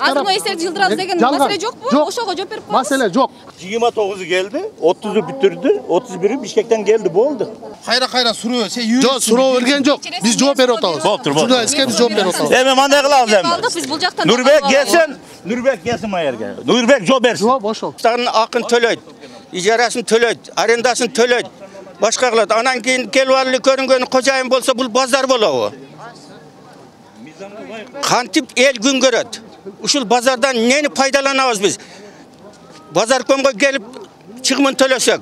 Azыр mı eserdi Yıldırız degen masale yok mu? Oşoğa cevap berip koyunuz. Masale yok. 29'u geldi, 30'u bitirdi, 31'i Bişkek'ten geldi, boldu. Hayra suruyor. Yok, suruyor vergen yok. Biz cevap berip otağız. Boldur. Jurnalistke biz cevap berip otağız. Hemen manda kılavuz hemen. Aldık biz bulacaktan. Nurbek gelsin mayerge. Nurbek cevap bersin. Cevap boş ol. Akın tölöyd, ijarasını tölöyd, arendasını tölöyd. Başka kılады. Anan keyin kelvallı körüngönü kocayın bolsa bul bazar bolağı. Kantip el gün göröt. Uşul bazardan neni paydalanabız biz? Bazar komga gelip çıkımın tölösök.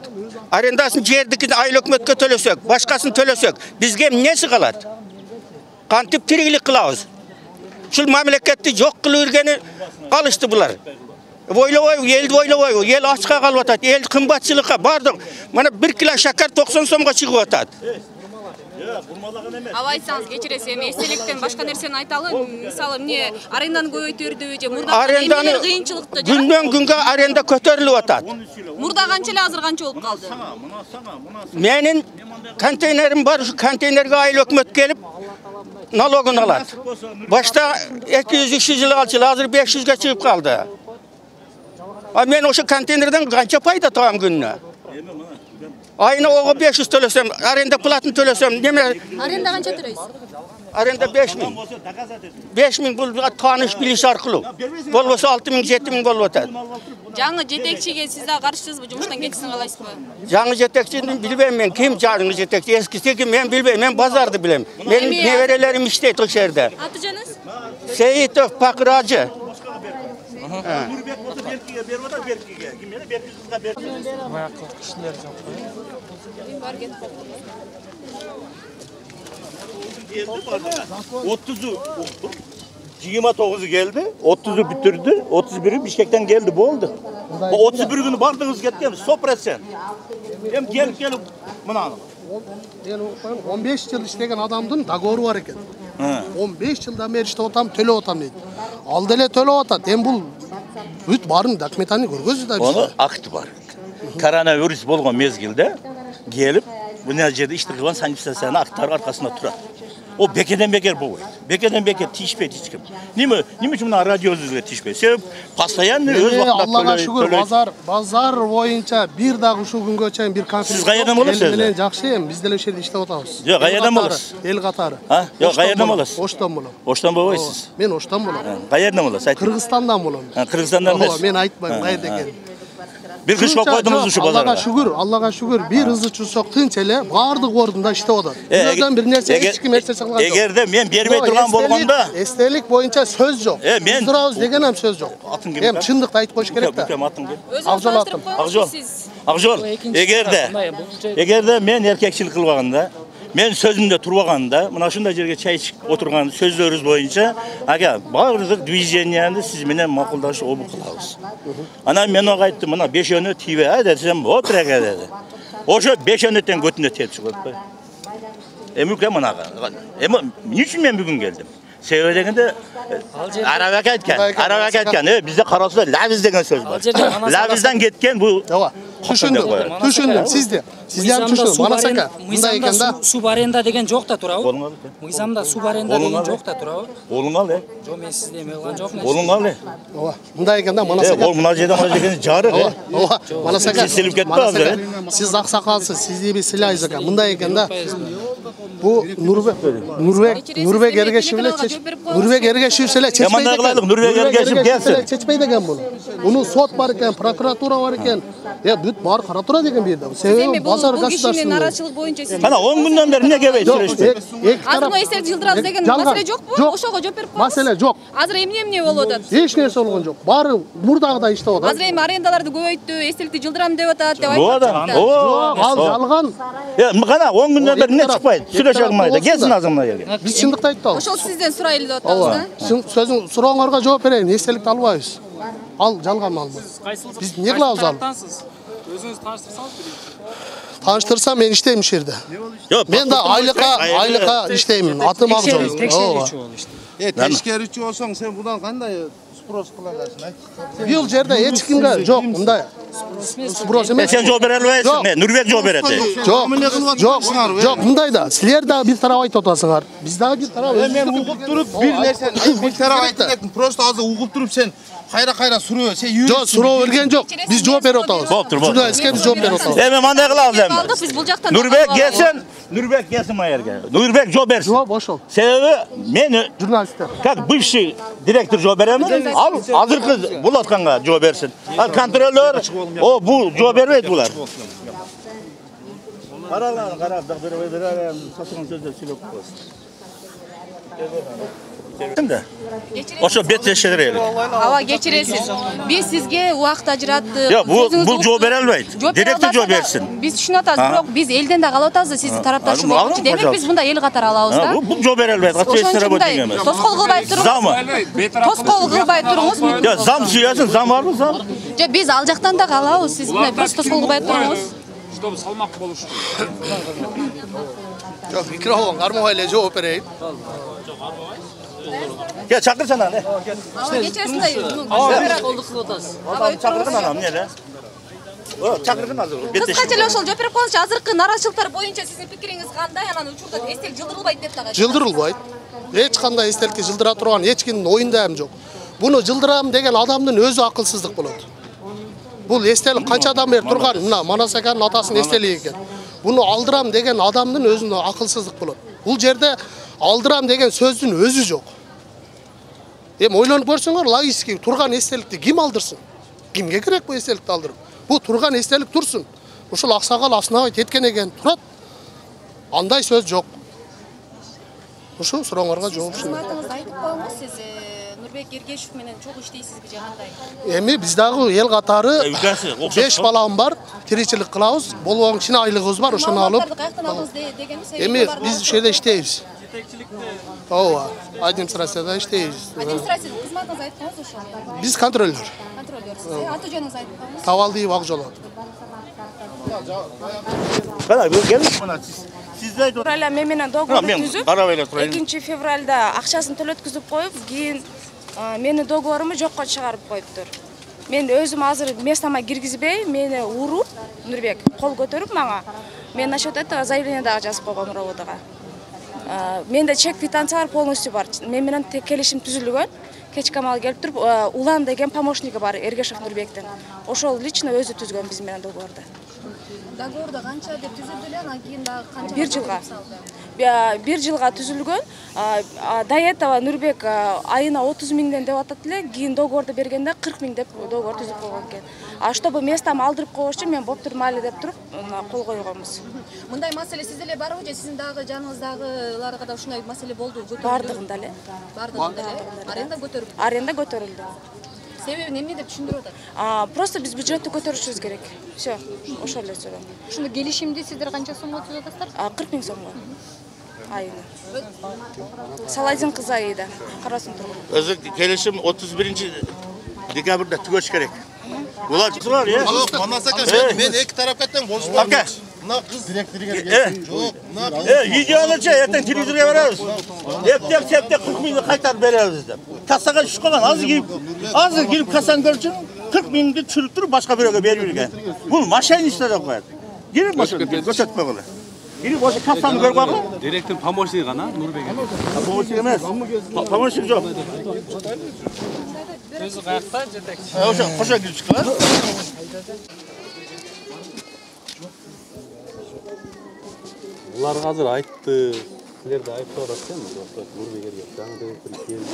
Arendasını jerdikini aylı hökümetke tölösök. Başkasını tölösök. Bizge nesi kalat? Kantip tiriklik kılabız. Uşul mamleketni yok kılıvergeni kalıştı bular. Eldi oylabay, el açığa kalıp atat, el kımbatçılıkka bardık. Mana 1 kilo şeker 90 somga çıkıp atat. Ava айтсаңыз кечиресем, эстеликтен башка нерсени айталы. Мисалы, эмне аренданы көбөйтөрдү же мурда эмнелер кыйынчылыкта жана? Günden günge arenda көтөрүлүп атат. Мурда канча эле азыр канча болуп калды? Menin konteynerim var, şu konteynerge aylı hökümet gelip налогын алат. Başta 200-300 yıl alçılı, hazır 500'ge çıkıp kaldı. Men oşu konteynerden kança payda tamam gününe. Ayına oğa 500 төлөсөм, arenda platını төлөсөm, neme? Аренда канча төлөйсүз? Arenda 5000. 5000 bul tanış biliş arkılуу. Bolbosa 6000, 7000 bolup atat. Жаңы жетекчиге сиз да каршысызбы? Жумуштан кетишин каалайсызбы? Жаңы жетекчини билбейм мен, kim жаңы жетекчи, eskisi kim men bilbeyim, men bazardı bilem. Benim neverelerim işteydi o şehirde. Атыжаңыз? Seyitov Pakıracı. Nurbek olsa Berki'ye, Bervada Berki'ye. Kimene Berki kızga Berki. Bayaklı kişiler yok. Geldi vardı. 30'u 29'u geldi, 30'u bitirdi, 31'i Bişkek'ten geldi, boldu. Bu 31 günü bardınız ketken, sopretsen. Hem gelip mına hanım. 15 yıl işlegen adamdın dogoru var eken. 15 yıldan beri işte otam töle otam deydi. Aldı ele töle otat. Hem bul büt barın dokumentani görgözü da bir Onu akti var. Koronavirüs bolğan mezgilde gelip bu nerede işte kılan sanksiyasını aktarı arkasında turar. O bekeden beker bu. Bekeden beker tişpeydi hiç kim. Nime için radyozuzga tişpeydi. Sebep pastayanlı öz vaxtında Allah'a şükür bazar boyunca bir dağ şu günge çayın bir konflikt. Siz qayerdan bolasiz? Menen jakşı hem biz de o şerde işlep otabız. Yok, qayerdan bolasiz? El qatarı. Ha? Yok, qayerdan bolasiz? Oştan bolam. Oştan bolasiz. Men oştan bolam. Qayerdan bolasiz? Kırgızstandan bolam. Ha, Kırgızstandan bolasiz. Men aytmayım, qayerda ekenin. Bir kış koydunuz şu pazara. Allah'a şükür bir hızlı çursok tınçele bardık ordunda işte o da. Buradan bir nerse hiç kim erse saklan. Eğer de men bermey turgan bolganda estelik boyunca söz yok. Men Durabız degen hem söz yok. Hem çındıkta aytып koyuş gerek de. Akjol attım. Akjol. Eğer de men erkekçilik kılbaganda, men sözümde turbaganda, mına şunday жерге çay içip oturgan sözlörüz boyunca, aga bardык движениянды siz menen makuldaş obul kılabız. Ana men oğa ayttım, mına 5 önü tibe ha desem, otur aka dedi. Oşo 5 önüten götüne tep çıkıp koy. Emükle mınaga. Niçin men bugün geldim? Sebebi degende Arabak aytkan, bizde Karasu'da laviz degen söz var. Lavizden ketken bu. Düşündüm, sizde. Sizden düşündüm, bana saka. Bunda ekende. Subarenda degen жоқ та турабы? Мыйзамда субаренда деген жоқ та турабы? Olungal he. Жо, мен сизде эме кылган жокмун. Olungal he. Bunda ekende bana saka. Ol mına жерден жары he. Bana saka. Siz silip ketip hazır he. Siz aksakalsız, sizde bir silah izaka. Bunda ekende. Bu Nurbek ergeşivle Nurbek ergeşivsele çeçmeyi degen. Nurbek ergeşiv gelsin. Çeçmeyi degen bunu. Bunun sot var iken, prokuratura var iken. Ya büt bar karatura degen bir yerde. Sebebi bazar gazetasında. Naraçılık boyunca siz. Ana 10 günden beri ne gebey süreçte? Azыр mı eserdi Yıldırız degen masale yok mu? Oşoğa cevap berip koyunuz. Masale yok. Azыр эмне болуп атат? Hiç neresi olgun yok. Bari buradağda işte o da. Azыр эми арендаларды көбөйттү, эстеликти жылдырам деп атат деп Bu adam. Yok, al жалған. Ya kana 10 günden beri ne çıkmaydı? Süreç akmaydı. Gelsin azamına yerge. Biz çındıkta ayttık. Ошол сизден сурайлы деп атабыз да. Sözün сурооңорго жооп берейин. Эстеликти албайбыз. Al жалған малды. Biz ne kılavuz al? Өзүңүз тааныштырсаңыз биринчи. Tanıştırsam ben işteyim şehirde. Ben de aylıka işteyim. Atım Akjol. Tekşерүүчү болуп иште. Teşkerüçü olsan sen buradan kanday spros kılakarsın. Bir yıl yerde hiç kimde yok. Bunda Спрос емес. Сен жооп бере албайсың, мен Нурбек жооп берет. Жоқ, мындай да. Силер да бир тарап айтып атасыңар. Биз дагы бир тарап. Мен угуп туруп бир нерсени бир тарап айтып, просто азыр угуп туруп сен кайра суроо, сен юрист. Жоқ, суроо берген жоқ. Биз жооп берип атабыз. Болуптур, Журналистке биз жооп берип атабыз. Мен мындай кылабыз эми. Алдык биз бул жактан. Нурбек келсин мына жерге. Нурбек жооп берсин. Жоқ, ошол. Себеби мен Журналисттер. как бывший директор жооп берем. Ал азыркы бул атканга жооп берсин. Ал контролер, о бул жооп бербейт булар. Карап, дагы сатылган сөздөр сүйлөп коесуң. Кимде? Ошо беттешер эле. Ооба, кечиресиз. Биз сизге убакыт ажыраттык. Жок, бул жооп бере албайт. Директор жооп берсин. Биз түшүнүп атабыз, бирок биз элден да калып атабыз, сиздин тарапташуу болчу. Демек биз мында эл катары алабыз да. Бул жооп бере албайт. Ответственный работник эмес. Тоскоол кылбай туруңуз. Тоскоол кылбай туруңуз. Жок, зам сүйөсүн, зам барбы, зам? Жок, биз ал жактан да калабыз. Сиз мына просто тоскоол кылбай туруңуз. Чтобы салмак болуш. Жоқ, микрофон кармабай эле жооп берейин. Gel çakırsana ne? Ава, кечиресиз да. Колду кылып атасыз. Çakırgın anam ne de? O çakırgın hazır. Кыскача эле ошол жооп берип коюңузчу. Азыркы нараачылыктар боюнча сиздин пикириңиз кандай? Анан учурда эстелик жылдырылбайт деп дагы. Жылдырылбайт. Эч кандай эстеликке жылдыра турган эч кимдин оюнда эм жок. Буну жылдырам деген адамдын өзү акылсыздык болот. Бул эстелик канчадан бери турган, мына Манас аканын атасынын эстелиги экен. Буну алдырам деген адамдын өзүнө акылсыздык болот. Бул жерде алдырам деген сөздүн өзү жок. Эми ойлонуп көрсөңөр, логически турган эстеликти ким алдырсын? Кимге керек бу эстеликти алдырып? Бу турган эстелик турсун. Ушул аксакал Аснабай кеткен экен, турат. Андай сөз жок. Ушул сурооңорго жооп берсин. Кызматыңызды айтып коюңуз, сиз Нурбек Эргешев менен чогуу иштейсизби же кандай? Эми биз дагы эл катары 5 балам бар, тиричилик кылабыз. Болбогон кичине айлыгыбыз бар, ошону алып. Эми биз ушул жерде иштейбиз. Ооба, администрацияда иштейбиз. Администрация кызматыңызды айтып коюңуз ошол. Биз контролер. Контролерсиз. Аты жөнүңүздү айтып коюңуз. Табалдиев Акжол. Kana gelin bana siz de Февралда мен менен договор түзүп, карап эле турайын. 2 февралда акчасын төлөткүзүп коюп, кийин мени договорумду жокко чыгарып коюптур. Мен өзүм азыр местама киргизбей, мени уруп, Нурбек кол көтөрүп мага, мен насчет этого заявление дагы жазып койгон роводага. Менде чек квитанция бар, полностью бар. Мен менен келишим түзүлгөн. Кеч Камал келип туруп, Улан деген помощниги бар Эргешев Нурбектин. Ошол лично өзү түзгөн биз менен договорду. Договорда канча деп түзүлдү эле, анан кийин дагы канча? 1 жылга. 1 жылга түзүлгөн. До этого Нурбек айына 30 миңден деп атат эле, кийин договорду бергенде 40 миң деп договор түзүп койгон экен. Чтобы местам алдырып коюш үчүн мен боптур маали деп туруп кол койгонбуз. Мындай маселе сизде эле барбы же сиздин дагы жаныңыздагыларга да ушундай маселе болду? Бардыгында эле. Бардыгында эле. Аренда көтөрүлдү. Аренда көтөрүлдү. Себеби эмне деп түшүндүрүп атат? Просто биз бюджетти көтөрүшүбүз керек. Всё, ошол эле сөйлөм. Ушуну келишимди сиздер канча сомго түзүп атасыздар? 40 миң сомго. Айына. Саладин кызы Аида, Карасын тургун. Özür gelişim 31 dekabrda tügöş gerek. Ular çıktılar ya. Манас ака, мен эки тарапка тең болуш Ака. бар. Мына кыз директорга жок, мына Videolarca erten televizyona veririz. Eptek septek 40 milyonu kaytar veririz de. Kasaga düşük olan azı girip kasanı görürsün 40 milyonu çürüp durup başka birine veriyor. Bu maşayın işte de koyar. Girip maşayı göçetme böyle. Girip o kasanı gör bakın. Директор помощник гана Нурбек. Помощник емес. Помощник жоқ. Өзү каякта жетекчи. Қоша кіріп шыққан. Ular hazır aytты. Sizler de ayıp sorasınız mı? Nurбек Эргешев жаңы директор келди.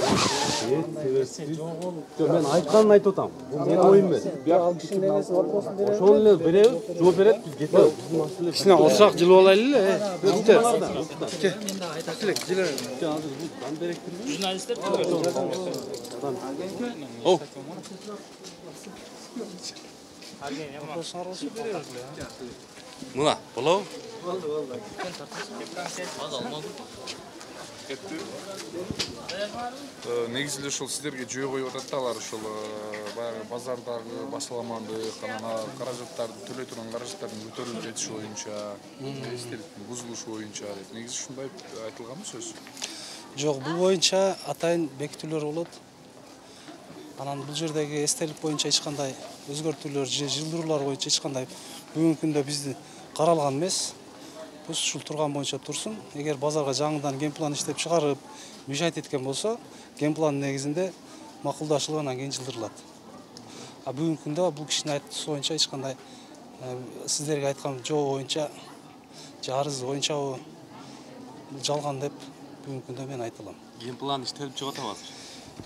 Жок, мен айтканын айтып атам. Бул менин оюм эмес. Бияк кишинин эмеси вопросын беребиз. Ошону эле беребиз, жооп берет, биз кетебиз. Биздин маселе. Кичине урсак жылып алайлы эле. Журналисттер. О. Мына, болобу? Негизи эле ушул сиздерге жөө коюп атат да алар ушул баягы базардагы башаламандык, анан каражаттарды төлөй турган каражаттардын көтөрүлүп кетиши боюнча, эстеликтин бузулушу боюнча деп. Негизи ушундай айтылганбы сөз? Жок, бул боюнча атайын бекитүүлөр болот. Анан бул жердеги эстелик боюнча эч кандай өзгөртүүлөр же жылдыруулар боюнча эч кандай бүгүнкү күндө бизди каралган эмес. Бул ушул турган боюнча турсун. Эгер базарга жаңыдан генплан иштеп чыгарып, бюджет эткен болсо, генплан негизинде макулдашылып анан кийин жылдырылат. А бүгүнкү күндө бул кишинин айтуусу боюнча эч кандай сиздерге айткан жоо боюнча же арыз боюнча бул жалган деп бүгүнкү күндө мен айта алам. Генплан иштелип чыгып атабыз.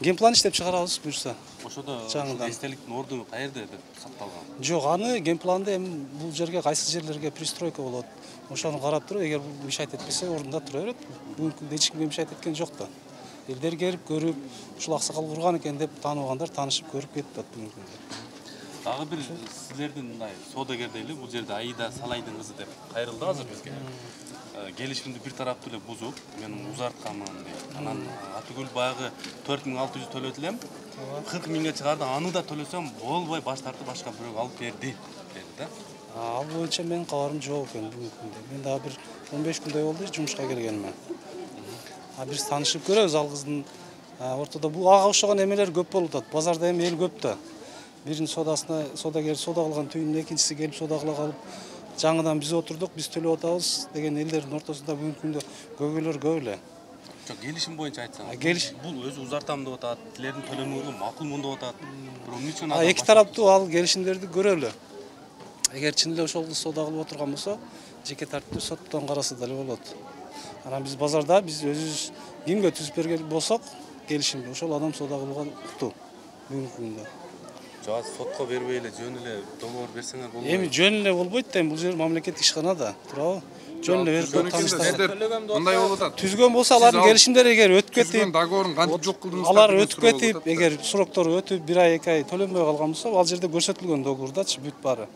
Генплан иштеп чыгарабыз буюрса. Ошодо эстеликтин ордуну каерде деп сакталган? Жок, аны генпланды эми бул жерге кайсы жерлерге пристройка болот. Ошону карап туруп, эгер бул мешайт этпесе, ордунда тура берет. Бүгүнкү күндө эч кимге мешайт эткен жок да. Элдер келип көрүп, ушул аксакал курган экен деп тааныбагандар таанышып көрүп кетип атат бүгүнкү күндө. Дагы бир силердин мындай соодагер дейли, бул жерде Аида Салайдын кызы деп кайрылды азыр бизге. Келишимди бир тараптуу эле бузуп, мен узартканмын дейт. Анан Атыгүл баягы 4600 төлөдү элем. 40 миңге чыгарды, аны да төлөсөм болбой баш тартып башка бирөөгө алып берди деди да. Ал боюнча менин кабарым жок экен бүгүнкү күндө. Мен дагы бир 15 күндөй болду жумушка келгениме. Биз таанышып көрөбүз ал кыздын ортодо бул ага окшогон эмелер көп болуп атат. Базарда эми эл көп да. Биринин соодасына соодагер соода кылган түйүнүн экинчиси келип соода кыла калып, жаңыдан биз отурдук, биз төлөп атабыз деген элдердин ортосунда бүгүнкү күндө көйгөйлөр көп эле. Жок, келишим боюнча айтсаңыз. Бул өзү узартам деп атат, тилердин төлөмөгө макулмун деп атат. Бирок үчүн эки тараптуу ал келишимдерди көрөлү. Эгер чын эле ошол соода кылып отурган болсо, жеке тартиптүү соттон караса деле болот. Анан биз базарда биз өзүбүз кимге түзүп берген болсок, келишимди ошол адам соода кылууга укуктуу бүгүнкү күндө. Жок, сотко бербей эле жөн эле договор берсеңер болбойбу? Эми жөн эле болбойт да, бул жер мамлекеттик ишкана да, туурабы? Жөн эле берип Мындай болуп атат. Түзгөн болсо алардын келишимдери эгер өтүп кетип, договорун кантип жок кылдыңыздар? Алар өтүп кетип, эгер сроктору өтүп, 1 ай 2 ай төлөнбөй калган болсо, ал жерде көрсөтүлгөн договордачы бүт баары.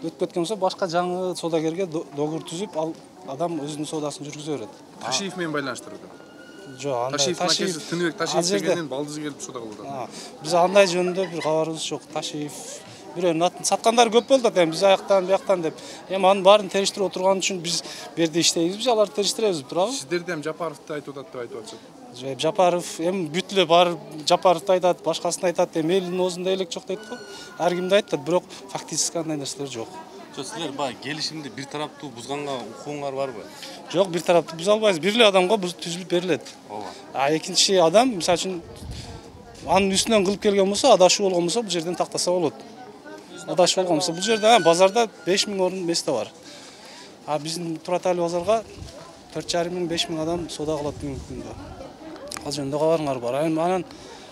Өтүп кеткен болсо, башка жаңы соодагерге договор түзүп, ал адам өзүнүн соодасын жүргүзө берет. Ташиев менен байланыштырды. Жок, андай Ташиев Тыныбек Ташиев дегенден балдызы келип соода кылып атат. Биз андай жөнүндө бир кабарыбыз жок. Ташиев бирөөнүн атын саткандар көп болду да, биз аяктан, бияктан деп. Эми анын баарын териштирип отурган үчүн биз берди иштейбиз, аларды териштиребиз, туурабы? Сиздерди эми Жапаровду айтып атат деп айтып атышат. Жапаров эми бүт эле баары Жапаровду айтат, башкасын айтат, эми элдин оозунда элек жок дейт го. Ар кимди айтат, бирок фактически андай нерселер жок. Силер баягы келишимди бир тараптуу бузганга укугуңар барбы? Жок, бир тараптуу буза албайбыз. Бир эле адамга түзүлүп берилет. Ооба. Экинчи адам, мисалы үчүн, анын үстүнөн кылып келген болсо, адашуу болгон болсо, бул жерден тактаса болот. Адашуу болгон болсо, бул жерде базарда 5000 орун место бар. Биздин Туратали базарга 4500-5000 адам соода кылат бүгүнкү күндө. Ал жөнүндө кабарыңар бар. Анан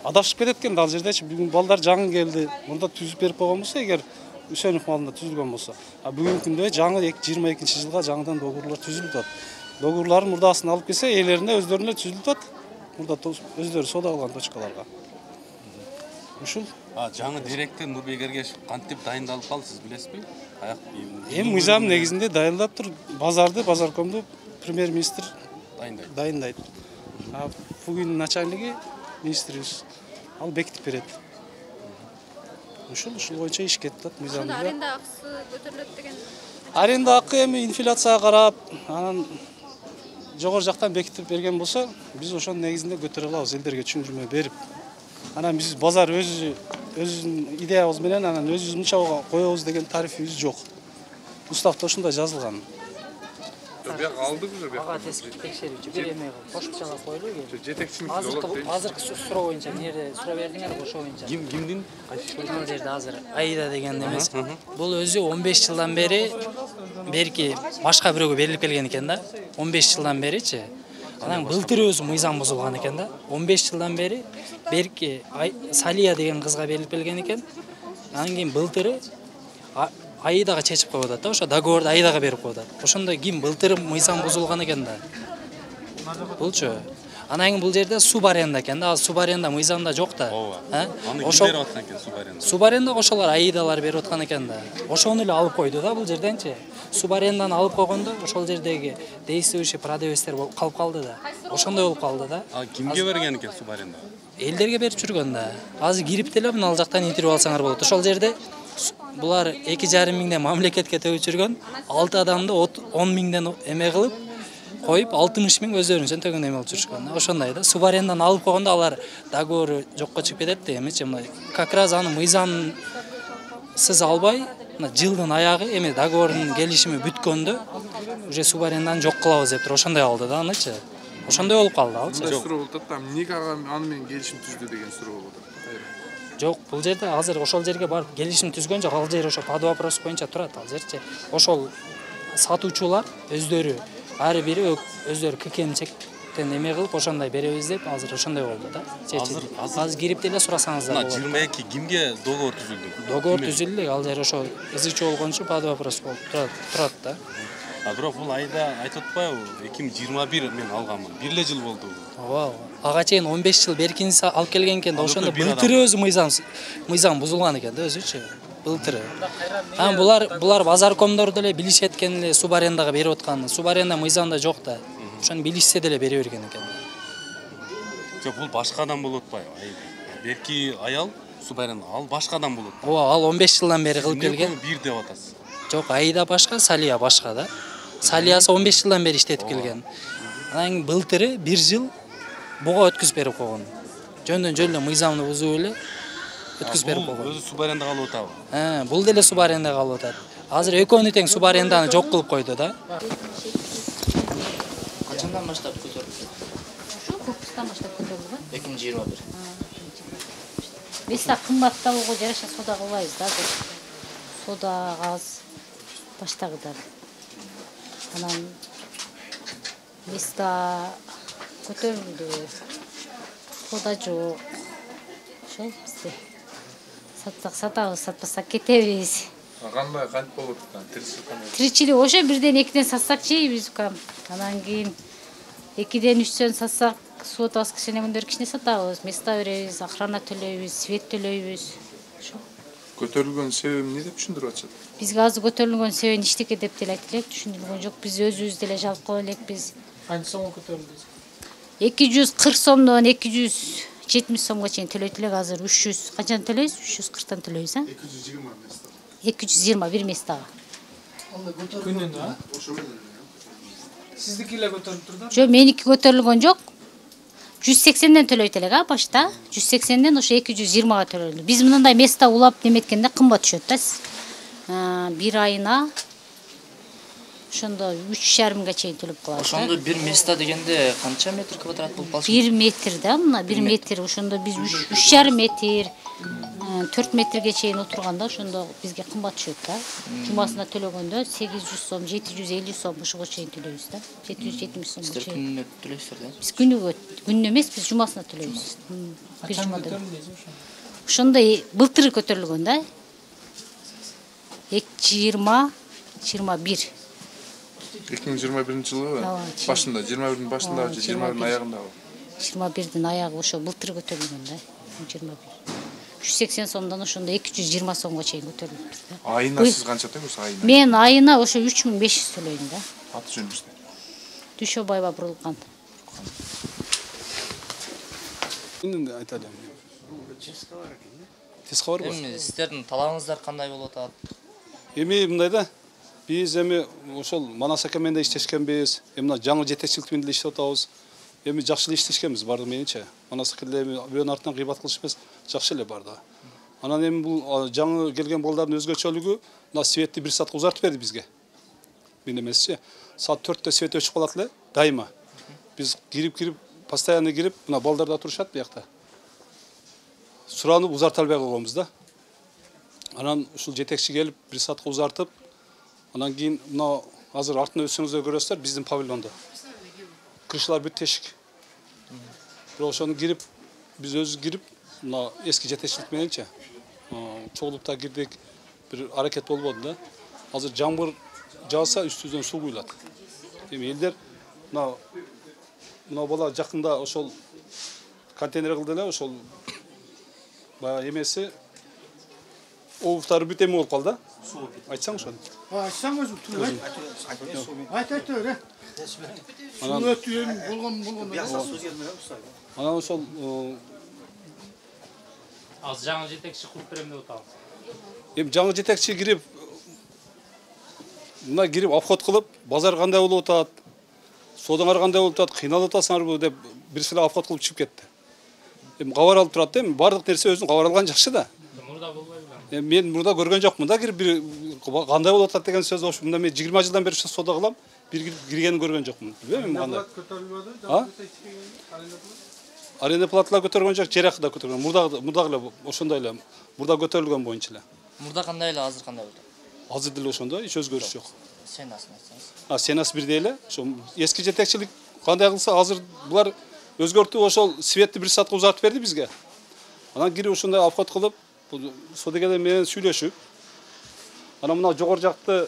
адашып кетет экен ал жердечи. Бүгүн балдар жаңы келди. Мурда түзүп берип койгон болсо, эгер Үсөнов малында түзүлгөн болсо, бүгүнкү күндө жаңы 22-жылга жаңыдан договорлор түзүлүп атат. Договорлордун мурдасын алып келсе, ээлерине өздөрүнө түзүлүп атат. Мурда өздөрү соода кылган точкаларга. Ушул. Жаңы директор Нурбек Эргешев кантип дайындалып калды, сиз билесизби? Эми мыйзам негизинде дайындап тур, базаркомду премьер-министр дайындайт. Бүгүн начальниги министрибиз. Ал бекитип берет. Ушул боюнча иш кетип атат мыйзамда. Аренда акысы көтөрүлөт деген. Аренда акы эми инфляцияга карап, анан жогору жактан бекитип берген болсо, биз ошонун негизинде көтөрө алабыз, элдерге түшүндүрмө берип. Анан биз базар өзүнүн идеябыз менен анан өзүбүз мынча коебуз деген тарифибиз жок. Уставда ушундай жазылган. Бияк алдык уже бияк. Ага текшерүүчү бир эме кошумчалап койлу. Жетекчиник болот. Азыркы суроо боюнча эмне суроо бердиңер, ошо боюнча. Кимдин? Бул жерде азыр Аида деген эмес. Бул өзү 15 жылдан бери берки башка бирөөгө берилип келген экен да. 15 жылдан беричи. Анан былтыр өзү мыйзам бузулган экен да. 15 жылдан бери берки Салия деген кызга берилип келген экен. Анан кийин былтыры Аидага чечип коюп атат да, ошо договорду Аидага берип коюп атат. Ошондой кийин былтыр мыйзам бузулган экен да. Булчу. Анан кийин бул жерде субаренда экен да, субаренда мыйзамда жок да. Ошо берип аткан экен субаренда. Субаренда ошолор Аидалар берип аткан экен да. Ошону эле алып койду да бул жерденчи. Субаренданы алып койгондо ошол жердеги действующий продавецтер калып калды да. Ошондой болуп калды да. Кимге берген экен субаренда? Элдерге берип жүргөн да. Азыр кирип деле мына ал жактан интервью алсаңар болот. Ошол жерде булар 2,5 миңден мамлекетке төгүп жүргөн 6 адамды 10 миңден эме кылып коюп 60 миң өздөрүнчөн төгүн эме болуп жүрүшкөн. Ошондой да. Суб аренданы алып койгондо алар договору жокко чыгып кетет да эмечи, мындай как раз аны мыйзамсыз албай, мына жылдын аягы эме договордун келишими бүткөндө уже суб аренданы жок кылабыз деп туруп ошондой алды да анычы. Ошондой болуп калды алчы. Мындай суроо болуп атат, эмнеге аны менен келишим түздү деген суроо болуп атат. Жок, бул жерде азыр ошол жерге барып келишим түзгөн жок. Ал жер ошо под вопрос боюнча турат ал жерчи. Ошол сатуучулар өздөрү ар бири өздөрү ККМчектен эме кылып ошондой беребиз деп азыр ошондой болду да. Азыр кирип деле сурасаңыздар болот. 22 кимге договор түзүлдү? Договор түзүлдү, ал жер ошо ызычы болгончу под вопрос болуп турат да. Бирок бул айда айтып атпайбы? 2021 мен алганмын. 1 жыл болду. Ооба. Ага чейин 15 жыл беркинси алып келген экен да, ошондо былтыр өзү мыйзам бузулган экен да өзүчү. Былтыр. Булар базаркомдор деле билишет экен эле суб арендага берип атканын. Суб аренда мыйзамда жок да. Ошону билишсе деле бере берген экен. Жок, бул башкадан болуп атпайбы? Берки аял суб аренда ал башкадан болот. Ооба, ал 15 жылдан бери кылып келген. Бир деп атасыз. Жок, Аида башка, Салия башка да. Салиясы 15 жылдан бери иштетип келген. Анан былтыры 1 жыл буга өткүзүп берип койгон. Жөндөн жөн мыйзамды бузуп эле өткүзүп берип койгон. Өзү суб арендага алып атабы? Бул деле суб арендага алып атат. Азыр экөөнү тең суб аренданы жок кылып койду да. Качандан баштап көтөрүлдү? Ошо курстан баштап көтөрүлгөн. 2021. Биз да кымбатталууга жараша сода кылбайбыз да. Сода, газ баштагыдар. Анан биз да көтөрүлдү. Сода жок. Ошол бизде. Сатсак сатабыз, сатпасак кетебиз. Кандай кантип болот экен? Тиричилик Тиричилик ошо 1-2-ден сатсак жейбиз укам. Анан кийин 2-3-төн сатсак суотабыз кичине күндөр кичине сатабыз. Места беребиз, охрана төлөйбүз, свет төлөйбүз. Ошо. Көтөрүлгөн себеби эмне деп түшүндүрүп атышат? Бизге азыр көтөрүлгөн себеби иштеке деп деле айтып элек, түшүндүргөн жок. Биз өзүбүз деле жалп кыла элекпиз. Канча сомго көтөрүлдү? 240 сомдон 270 сомго чейин төлөйт элек, азыр 300. Канчаны төлөйбүз? 340тан төлөйбүз, 220 места. 220 бир местага. Күнүнө, а? Сиздики эле көтөрүлүп турду? Жок, меники көтөрүлгөн жок. 180ден төлөйт элек, башта. 180ден ошо 220га төлөдү. Биз мындай места улап неметкенде кымбат түшөт да. Бир айына ошондо 3,5 миңге чейин төлөп калабыз. Ошондо бир места дегенде канча метр квадрат болуп калат? 1 метр да, мына 1 метр. Ошондо биз 3,5 метр, 4 метрге чейин отурганда ошондо бизге кымбат түшөт да. Жумасына төлөгөндө 800 сом, 750 сом ошого чейин төлөйбүз да. 770 сом. Сиздер күнүнө төлөйсүздөр да? Биз күнүнө эмес, биз жумасына төлөйбүз. Бир жумада. Ошондо былтыр көтөрүлгөн да. 220, 21. 2021 жылы башында, 21-дин башында, 21-дин аягында. 21-дин аягы ошо былтыр көтөрүлгөн да. 21. 180 сомдон ошондо 220 сомго чейин көтөрүлүптүр да. Айына сиз канча төлөйсүз айына? Мен айына ошо 3500 төлөйм да. Аты жөнүңүздө? Дүйшөбаева Бурулкан. Эмне айталым? Тез кабар бар. Эми сиздердин талабыңыздар кандай болуп атат? Эми мындай да. Биз эми ошол Манас ака менен иштешкенбиз. Эми мына жаңы жетекчилик менен иштеп атабыз. Эми жакшы эле иштешкенбиз бардыгы мененче. Манас ака эле бирөөнүн артынан кыйбат кылыш эмес, жакшы эле барды. Анан эми бул жаңы келген балдардын өзгөчөлүгү мына светти 1 саатка узартып берди бизге. Мен эмесчи. Саат 4-тө свет өчүп калат эле, дайыма. Биз кирип, постоянно кирип, мына балдар да турушат буякта. Суранып узарта албай калганбыз да. Анан ушул жетекчи келип 1 саатка узартып, анан кийин мына азыр артына өтсөңүздөр көрөсүздөр биздин павильондо. Крышалар бүт тешик. Бирок ошону кирип, биз өзүбүз кирип, мына эски жетекчилик мененче чогулуп кирдик, бир аракет болбоду да. Азыр жамгыр жааса үстүбүздөн суу куюлат. Эми элдер мына бала жакында ошол контейнер кылды эле, ошол баягы эмеси обувтары бүт эме болуп калды да. Айтсаң ошону. Айтсаң өзүң турбай. Айт өр. Суу өтүп болгон. Анан ошол Az жаңы жетекчи кылып берем деп атабыз. Эми жаңы жетекчи кирип обход кылып, базар кандай болуп атат, Содаңар кандай болуп атат, кыйналып атасыңарбы деп бир силе афат кылып чыгып кетти. Эми кабар алып турат да, эми бардык нерсе өзүнүн кабар алган жакшы да. Мурда болбой белем. Мен мурда көргөн жокмун да, кирип бир кандай болуп атат деген сөз ошо. Мында мен 20 жылдан бери ушул сода кылам, бир киргенин көргөн жокмун. Билбейм кандай. Аренда платалар көтөргөн жок, жер акы да көтөргөн. Мурда эле ошондой эле. Мурда көтөрүлгөн боюнча эле. Мурда кандай эле, азыр кандай болду? Азыр деле ошондой, эч өзгөрүш жок. Сенасын айтсаңыз. Сенас бирдей эле. Ошо эски жетекчилик кандай кылса, азыр булар өзгөртүп ошол светти 1 саатка узартып берди бизге. Анан кирип ошондой обход кылып, содагерлер менен сүйлөшүп, анан мына жогору жакты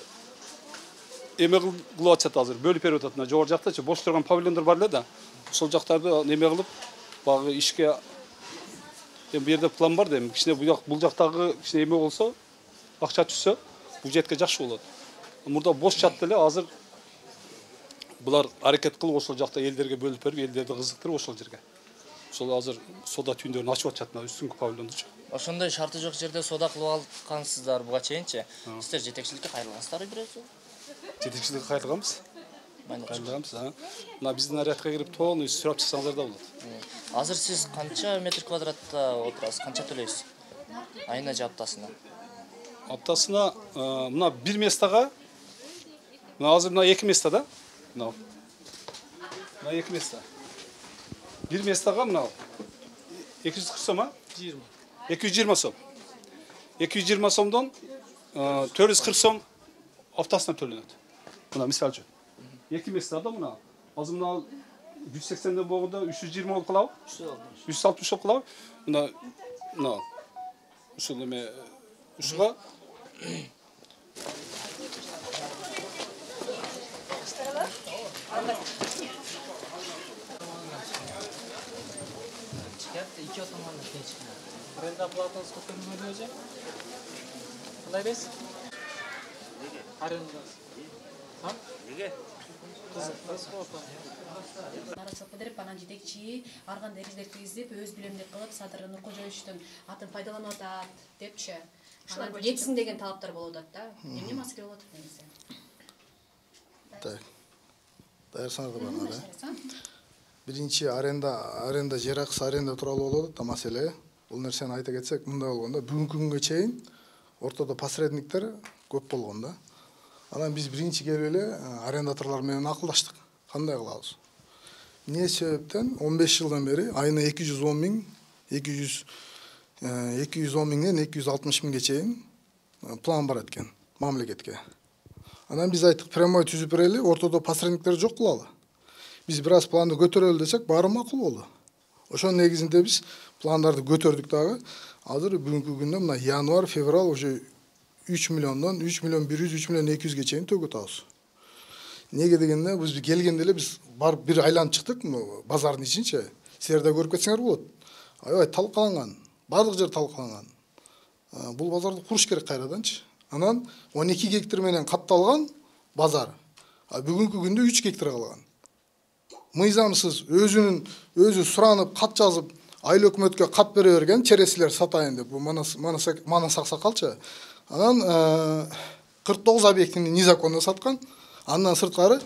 эме кылып атышат азыр, бөлүп берип атат. Мына жогору жактачы бош турган павильондор бар эле да. Ошол жактарды эме кылып, багы ишке бу жерде план бар да, эми кичине бул жактагы кичине эме болсо, акча түшсө, бул жерге жакшы болот. Мурда бош жатты эле, азыр булар аракет кылып ошол жакта элдерге бөлүп берип, элдерди кызыктырып ошол жерге. Ошол азыр сода түйүндөрүн ачып атышат мына үстүңкү павильондочу. Ошондой шарты жок жерде сода кылып алгансыздар буга чейинчи. Сиздер жетекчиликке кайрылгансыздар бирөөсү? Жетекчиликке кайрылганбыз. Кайрылганбыз, мына биздин нарядка кирип полный сурап чыксаңыздар да болот. Азыр сиз канча метр квадратта отурасыз, канча төлөйсүз? Айына же аптасына? Аптасына мына бир местага, мына азыр мына 2 места да. Мына 2 места. Бир местага мына 240 сом, 220 сом. 220 сомдон 440 сом аптасына төлөнөт. Мына мисал үчүн. 2 местада мына азыр мына 180ден болгондо 320 болуп калабы? 360 болуп калабы? Мына ушул эме ушуга Аренда платасы көтөрүлгөн өзү. Кандай дейсиз? Арендасы. Неге? Нарачлык билдирип, анан жетекчи ар кандай эрежелерди киргизип, өз билемдик кылып, Садыр Нуркожоевичтин атын пайдаланып атат депчи. Анан жетсин деген талаптар болуп атат да. Эмне маселе болуп атат негизи? Так. Даярсыңар да. Биринчи аренда жер акысы аренда тууралуу болуп атат маселе. Бул нерсени айта кетсек, мындай болгондо бүгүнкү күнгө чейин ортодо посредниктер көп болгон да. Анан биз биринчи келип эле арендаторлор менен акылдаштык. Кандай кылабыз? Эмне себептен 15 жылдан бери айына 210 миң, 210 миңден 260 миңге чейин план бар экен мамлекетке. Анан биз айттык, прямой түзүп берели, ортодо посредниктер жок кылалы. Биз бир аз планды көтөрөлү десек, баары макул болду. Ошонун негизинде биз пландарды көтөрдүк дагы. Азыр бүгүнкү күндө мына январь, февраль уже 3 миллиондон 3 миллион 100, 3 миллион 200ге чейин төгөт атабыз. Неге дегенде биз келгенде эле биз барып бир айланып чыктык, базардын ичинче. Силер да көрүп кетсеңер болот. Аябай талкаланган, бардык жер талкаланган. Бул базарды куруш керек кайраданчы. Анан 12 гектар менен катталган базар. Бүгүнкү күндө 3 гектар калган. Мыйзамсыз өзү суранып, кат жазып, айыл өкмөткө кат бере берген, чересилер сатайын деп, бул Манас аксакалчы. Анан 49 объектини незаконно саткан. Андан сырткары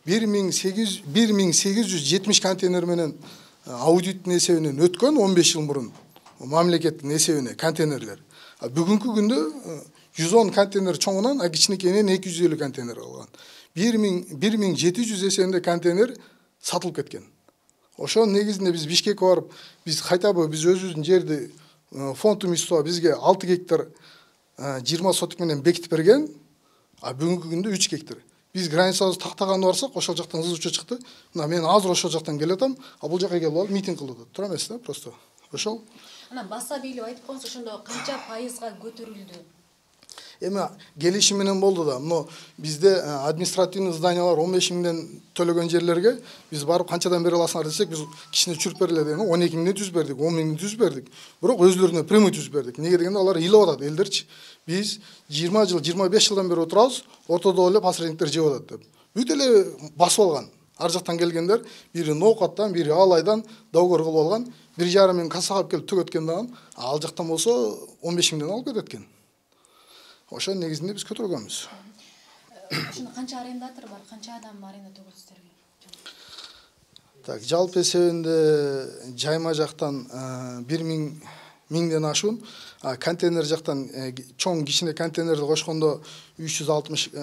1870 контейнер менен аудиттин эсебинен өткөн 15 жыл мурун мамлекеттин эсебине контейнерлер. Бүгүнкү күндө 110 контейнер чоңунан, кичинекейинен 250 контейнер калган. 1700 эсебинде контейнер сатылып кеткен. Ошонун негизинде биз Бишкекке барып, биз кайтабы биз өзүбүздүн жерди фонд Мистоа бизге 6 гектар 20 соток менен бекитип берген, бүгүнкү күндө 3 гектар. Биз границабызды тактаганы барсак, ошол жактан ызычуу чыкты. Мына мен азыр ошол жактан келатам, бул жака келип алып митинг кылып атат. Тура эмес да, просто. Ошол. Анан баса бийлеп айтып коюңуз, ошондо канча пайызга көтөрүлдү? Эми келишим менен болду да. Но бизде административный зданиялар 15 миңден төлөгөн жерлерге биз барып канчадан бере аласыңар десек, биз кичине чүрүп берели деген 12 миңден түз бердик, 10 миңден түз бердик. Бирок өзлөрүнө прямой түз бердик. Неге дегенде алар ыйлап атат элдерчи. Биз 20 жыл, 25 жылдан бери отурабыз, ортодо эле посредниктер жеп атат деп. Бүт эле басып алган. Ар жактан келгендер, бири Ноокаттан, бири Алайдан договор кылып алган, 1,5 миң кассага келип төгөткөн дагы, ал жактан болсо 15 миңден алып кететкен. Ошонун негизинде биз көтөргөнбүз. Ошондо канча арендатор бар, канча адам аренда төгөт сиздерге? Так, жалпы эсебинде жайма жактан 1000 ашуун, контейнер жактан чоң кичине контейнерди кошкондо 360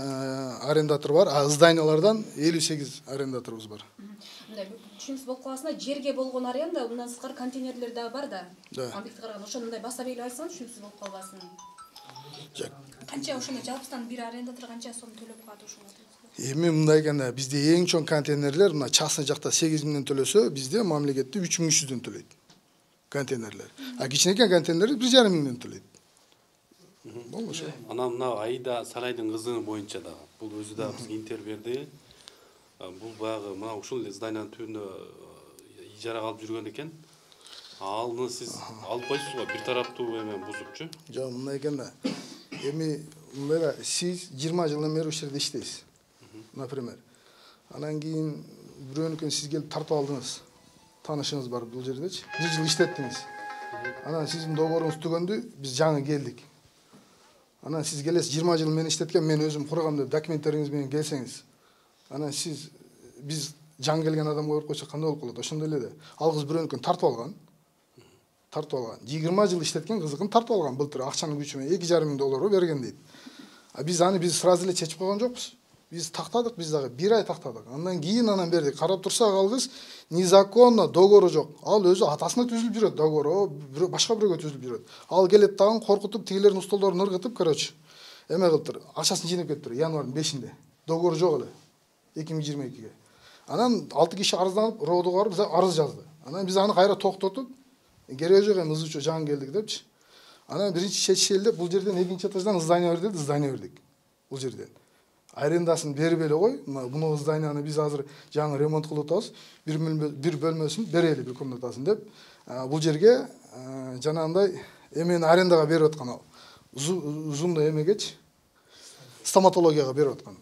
арендатор бар, зданиялардан 58 арендаторубуз бар. Түшүнүксүз болуп каласында жерге болгон аренда, мындан сырткары контейнерлер дагы бар да. Амбекти караган ошондой баса белгилеп айтсаңыз түшүнүксүз болуп калбасын. Канча ошондо жалпысынан бир арендатор канча сом төлөп калат ошону? Эми мындай экен, бизде эң чоң контейнерлер мына частный жакта 8000ден төлөсө, бизде мамлекетте 3300дөн төлөйт. Контейнерлер. Кичинекей контейнерлер 1,5 төлөйт. Болмош. Анан мына Айда Сарайдын кызы боюнча да бул өзү да бизге интервью берди. Бул баягы мына ушул зданиянын түбүндө ижарага алып жүргөн экен. Алны сиз алып койсузго, бир тараптуу эме бузупчу. Жок, мындай экен да. Эми мына сиз 20 жылдан бери ушул жерде иштейсиз. Например. Анан кийин бирөөнүкөн сиз келип тартып алдыңыз. Танышыңыз бар бул жердечи. 1 жыл иштеттиңиз. Анан сиздин договоруңуз түгөндү, биз жаңы келдик. Анан сиз келесиз 20 жыл мен иштеткен, мен өзүм кургам деп документтериңиз менен келсеңиз. Анан сиз биз жаңы келген адамга берип койсок кандай болуп калат? Ошондой эле да. Ал кыз бирөөнүкөн тартып алган. 20 жыл иштеткен кызыкын тартып алган былтыр акчанын күчү менен $2,500 берген дейт. Биз сразу эле чечип койгон жокпуз. Биз тактадык, биз дагы 1 ай тактадык. Андан кийин бердик. Карап турсак ал кыз незаконно договору жок. Ал өзү атасына түзүлүп жүрөт договору, башка бирөөгө түзүлүп жүрөт. Ал келет дагы коркутуп, тигилердин столдорун ыргытып, короче. Эме кылыптыр. Акчасын жыйнап кетиптир январдын 5-inde. Договор жок эле. 2022-ге. Анан 6 киши арызданып, РОДго барып арыз жазды. Анан биз аны кайра токтотуп, кереги жок эми ызычу жаңы келдик депчи. Анан биринчи чечишели деп бул жерден экинчи этаждан здание бер деди, здание бердик. Бул жерден. Арендасын берип эле кой. Мына зданияны биз азыр жаңы ремонт кылып атабыз. Бир бөлмөсүн берели, бир комнатасын деп. Бул жерге жанагындай эмени арендага берип аткан ал. Зумда эмегечи стоматологияга берип аткан.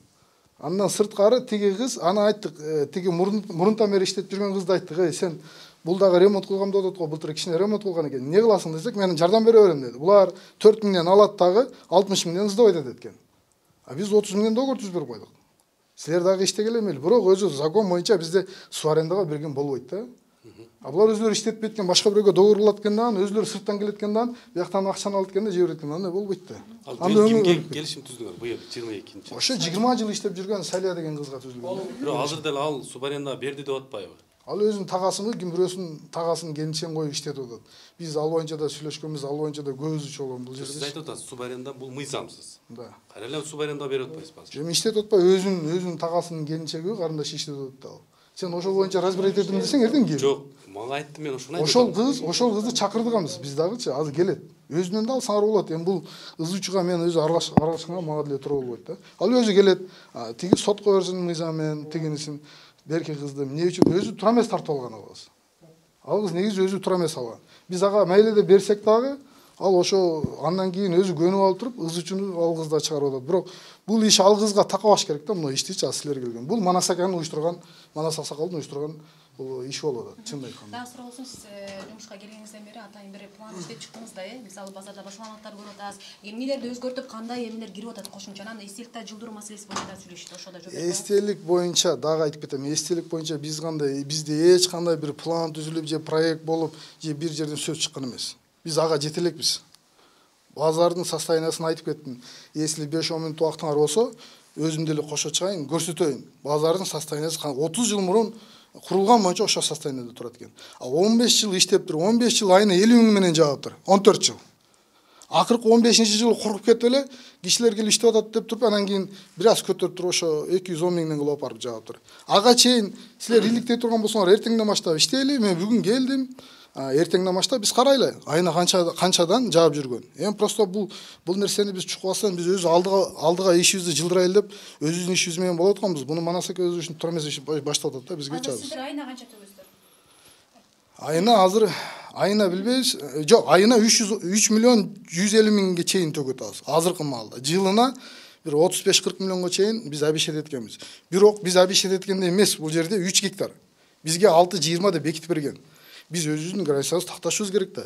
Андан сырткары тиги кыз, аны айттык, тиги мурунтан бери иштеп жүргөн кызды айттык, сен бул дагы ремонт кылгам деп атат го, былтыр кичине ремонт кылган экен. Эмне кыласың десек, мен жардам бере берем деди. Булар 4000ден алат дагы 60000ден сдавать этет экен. Биз 30.000 договор түзүп берип койдук. Силер дагы иштегеле эмели, бирок өзү закон боюнча бизде суу арендага берген болбойт да. Булар өзлөрү иштетпей кеткен башка бирөөгө договор кылат экенден, өзлөрү сырттан келет экенден, бияктан акчаны алып эткенде жебер эткенде андай болбойт да. Кимге келишим түздүңөр быйыл 22-нчи? Ошо 20 жыл иштеп жүргөн Салия деген кызга түзүлгөн. Бирок азыр деле ал суу арендага берди деп атпайбы? Ал өзүнүн тагасымы, ким бирөөсүнүн тагасын келинчен коюп иштетип атат. Биз ал боюнча да сүйлөшкөнбүз, ал боюнча да көбүзчө болгон бул жерде. Сиз айтып атасыз, суу аренда бул мыйзамсыз. Да. Кайра эле суу арендага берип атпайсызбы? Эми иштетип атпай, өзүнүн тагасынын келинчеги карындаш иштетип атат ал. Сен ошол боюнча разбирать этем десең эртең кел. Жок, мага айтты, мен ошону айтам. Ошол кызды чакырдыгабыз, биз дагычы азыр келет. Өзүнөн да алсаңар болот. Эми бул ызычуга мен өзү аралашканга мага деле туура болбойт да. Ал өзү келет, тиги сотко берсин мыйзам менен тигинисин берки кызды эмне үчүн өзү тура эмес тартып алган ал кыз. Ал кыз негизи өзү тура эмес алган. Биз ага мейли деп берсек дагы, ал ошо андан кийин өзү көнүп алып туруп, ызычуну ал кызда чыгарып атат. Бирок бул иш ал кызга такабаш керек да, мына иштичи силер келген. Бул Манас аканын уюштурган, Манас Аксакалдын уюштурган бул иш болуп атат, чындап айтканда. Дагы суроо болсун, сиз жумушка келгениңизден бери атайын бир план иштеп чыктыңыз да, мисалы базарда башка маалыматтар көрүп атасыз. Эмнелерди өзгөртүп, кандай эмелер кирип атат кошумча, анан эстеликти жылдыруу маселеси боюнча да сүйлөшүп, ошодо жок. Эстелик боюнча дагы айтып кетем. Эстелик боюнча биз кандай, бизде эч кандай бир план түзүлүп же проект болуп, же бир жерден сөз чыккан эмес. Биз ага жете элекпиз. Базардын состояниясын айтып кеттим. Если 5-10 мүнөт убактыңар болсо, өзүм деле кошо чыгайын, көрсөтөйүн. Базардын состояниясы 30 жыл мурун курулган боюнча ошо состоянияда турат экен. 15 жыл иштеп туруп, 15 жыл айына 50 000 менен жаап тур. 14 жыл. Акыркы 15-жылы куруп кетип эле, кишилер келип иштеп атат деп туруп, анан кийин бир аз көтөрүп туруп ошо 210 000ден кылып барып жаап тур. Ага чейин силер иликтей турган болсоңор, эртеңден баштап иштейли. Мен бүгүн келдим. Эртеңден баштап биз карайлы. Айына канчадан жаап жүргөн. Эми просто бул нерсени биз чукпастан биз өзү алдыга ишибизди жылдырайлы деп өзүбүздүн ишибиз менен болуп атканбыз. Буну Манас ака өзү үчүн тура эмес иш баштап атат да, бизге чабыз. Сиздер айына канча төлөйсүздөр? Айына азыр айына билбейбиз. Жок, айына 3.150.000ге чейин төгөт атабыз. Азыркы маалда. Жылына бир 35-40 миллионго чейин биз обещать эткенбиз. Бирок биз обещать эткенде эмес, бул жерде 3 гектар. Бизге 6-20 деп бекитип берген. Биз өзүбүздүн границабызды такташыбыз керек да.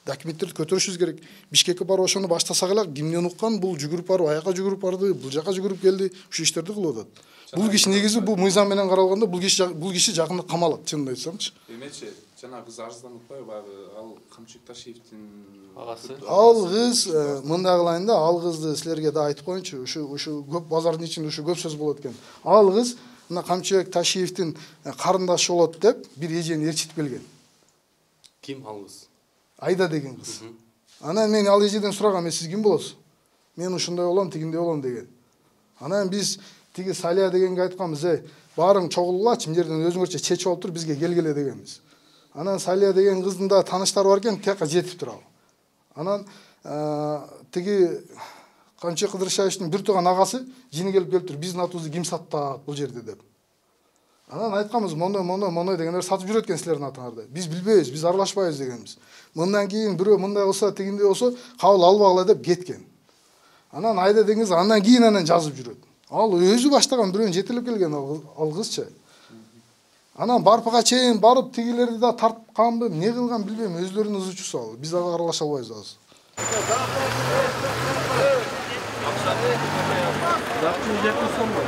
Документтерди көтөрүшүбүз керек. Бишкекке барып ошону баштасак эле кимден уккан, бул жүгүрүп барып, аяка жүгүрүп барды, бул жака жүгүрүп келди, ушу иштерди кылып атат. Бул киши негизи бул мыйзам менен каралганда бул киши жакында камалат, чынын айтсамчы. Эмечи, жана кыз арызданып атпайбы, баягы ал Камчыбек Ташиевдин агасы. Ал кыз мындай кылайын да, ал кызды силерге да айтып коеюнчу. Ушу көп базардын ичинде ушу көп сөз болот экен. Ал кыз мына Камчыбек Ташиевдин карындашы болот деп бир эжени ээрчитип келген. Ким ал кыз? Айда деген кыз. Анан мен ал эжеден сурагам, мен сиз ким болосуз? Мен ушундай болом, тигиндей болом деген. Анан биз тиги Салия дегенге айтканбыз, баарың чогулгулачы, мына жерден өзүңөрчө чечип алып тур, бизге келгиле дегенбиз. Анан Салия деген кыздын да тааныштары бар экен, тияка жетип тур ал. Анан тиги Камчыбек Кыдыршаевичтин бир тууган агасы жини келип тур, биздин атыбызды ким саттат бул жерде деп. Анан айтканбыз, моной дегендер сатып жүрөт экен силердин атыңарды. Биз билбейбиз, биз аралашпайбыз дегенбиз. Мындан кийин бирөө мындай кылса, тигиндей болсо, кабыл албагыла деп кеткен. Анан Айда деген кыз андан кийин жазып жүрөт. Ал өзү баштаган бирөөнү жетелеп келген ал кызчы. Анан барпага чейин барып тигилерди да тартканбы, эмне кылган билбейм, өзлөрүнүн ызычусу ал. Биз ага аралаша албайбыз азыр. Акчаны жакын сомго.